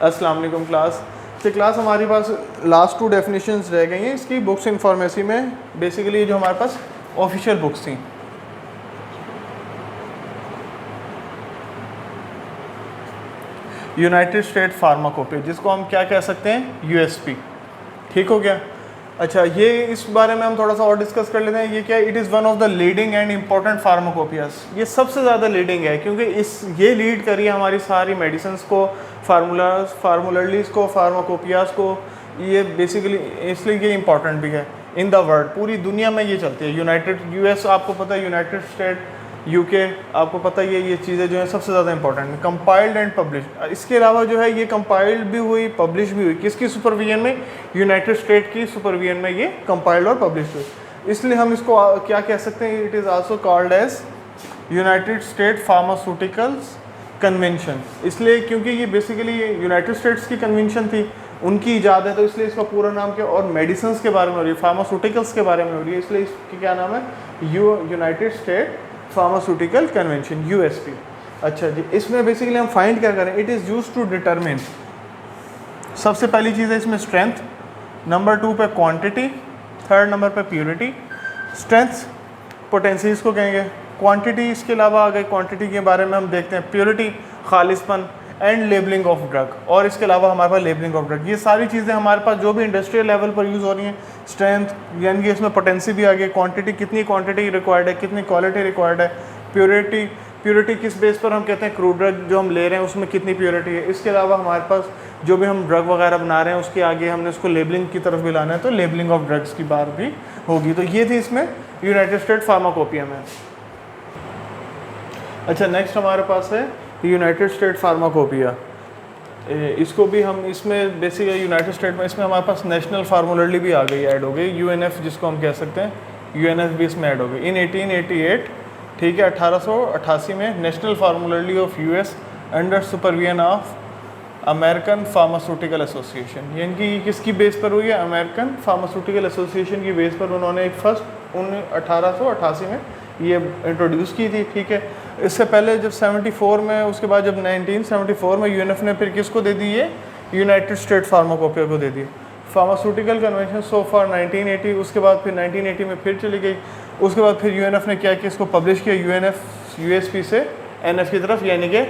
अस्सलाम वालेकुम क्लास। तो क्लास हमारे पास लास्ट 2 डेफिनेशंस रह गई हैं इसकी बुक्स इन फार्मेसी में। बेसिकली जो हमारे पास ऑफिशियल बुक्स थी, यूनाइटेड स्टेट फार्माकोपिया, जिसको हम क्या कह सकते हैं, यूएसपी। ठीक हो गया। अच्छा, ये इस बारे में हम थोड़ा सा और डिस्कस कर लेते हैं। ये क्या, it is one of the leading and important pharmacopoeias. ये सबसे ज़्यादा लीडिंग है क्योंकि ये लीड करी है हमारी सारी मेडिसिन्स को, फार्मूलरीज को, फार्माकोपियास को। ये बेसिकली इसलिए ये इंपॉर्टेंट भी है इन द वर्ल्ड, पूरी दुनिया में ये चलती है। यूनाइटेड यूएस आपको पता है, यूनाइटेड स्टेट, यूके आपको पता ही है। ये चीज़ें जो है सबसे ज़्यादा इंपॉर्टेंट है। कंपाइल्ड एंड पब्लिश, इसके अलावा जो है ये कंपाइल्ड भी हुई, पब्लिश भी हुई। किसकी सुपरविजन में? यूनाइटेड स्टेट की सुपरविजन में ये कंपाइल्ड और पब्लिश हुई। इसलिए हम इसको क्या कह सकते हैं, it is also called as United State pharmaceuticals convention. इसलिए क्योंकि ये बेसिकली यूनाइटेड स्टेट्स की कन्वेंशन थी, उनकी इजाद है, तो इसलिए इसका पूरा नाम क्या, और मेडिसिन के बारे में हो रही है, फार्मास्यूटिकल्स के बारे में हो रही है, इसलिए इसकी क्या नाम है, United State pharmaceutical convention, USP. अच्छा जी, इसमें बेसिकली हम फाइंड क्या करें, it is used to determine, सबसे पहली चीज़ है इसमें स्ट्रेंथ, नंबर 2 पे क्वांटिटी, थर्ड नंबर पे प्योरिटी। स्ट्रेंथ पोटेंसी इसको कहेंगे, क्वांटिटी इसके अलावा आ गई, क्वांटिटी के बारे में हम देखते हैं, प्योरिटी खालिसपन, एंड लेबलिंग ऑफ ड्रग, और इसके अलावा हमारे पास लेबलिंग ऑफ ड्रग। ये सारी चीज़ें हमारे पास जो भी इंडस्ट्रियल लेवल पर यूज़ हो रही हैं। स्ट्रेंथ यानी कि इसमें पोटेंसी भी आ गई, क्वांटिटी कितनी क्वांटिटी रिक्वायर्ड है, कितनी क्वालिटी रिक्वायर्ड है, प्योरिटी किस बेस पर हम कहते हैं क्रूड ड्रग जो हम ले रहे हैं उसमें कितनी प्योरिटी है। इसके अलावा हमारे पास जो भी हम ड्रग वगैरह बना रहे हैं उसके आगे हमने उसको लेबलिंग की तरफ भी लाना है, तो लेबलिंग ऑफ ड्रग्स की बात भी होगी। तो ये थी इसमें यूनाइटेड स्टेट फार्माकोपिया में। अच्छा, नेक्स्ट हमारे पास है यूनाइटेड स्टेट फार्माकोपिया। इसको भी हम इसमें बेसिकली यूनाइटेड स्टेट में इसमें हमारे पास नेशनल फार्मूलरी भी आ गई, ऐड हो गई, यूएनएफ जिसको हम कह सकते हैं, यूएनएफ भी इसमें ऐड हो गई इन 1888। ठीक है, 1888 में national फार्मूलरी of US under supervision of American pharmaceutical association. यानी कि किसकी बेस पर हुई है, अमेरिकन फार्मास्यूटिकल एसोसिएशन की बेस पर उन्होंने एक फर्स्ट 1888 में ये इंट्रोड्यूस की थी। ठीक है, इससे पहले जब 74 में, उसके बाद जब 1974 में यूएनएफ ने फिर किसको दे दी, ये यूनाइटेड स्टेट फार्माकोपिया को दे दी, फार्मास्यूटिकल कन्वेंशन सो फॉर 1980। उसके बाद फिर 1980 में फिर चली गई। उसके बाद फिर यूएनएफ ने क्या किया, इसको पब्लिश किया, यूएनएफ यूएसपी से एनएफ की तरफ, यानी कि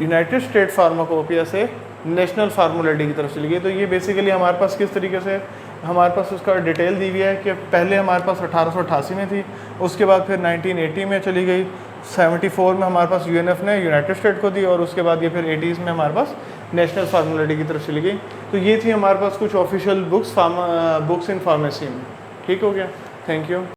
यूनाइटेड स्टेट फार्माकोपिया से नेशनल फार्मूलरी की तरफ चली गई। तो ये बेसिकली हमारे पास किस तरीके से, हमारे पास उसका डिटेल दी हुई है कि पहले हमारे पास 1888 में थी, उसके बाद फिर 1980 में चली गई, 74 में हमारे पास यूएनएफ ने यूनाइटेड स्टेट को दी, और उसके बाद ये फिर 80s में हमारे पास नेशनल फार्मूलरी की तरफ चली गई। तो ये थी हमारे पास कुछ ऑफिशियल बुक्स इन फार्मेसी में। ठीक हो गया, थैंक यू।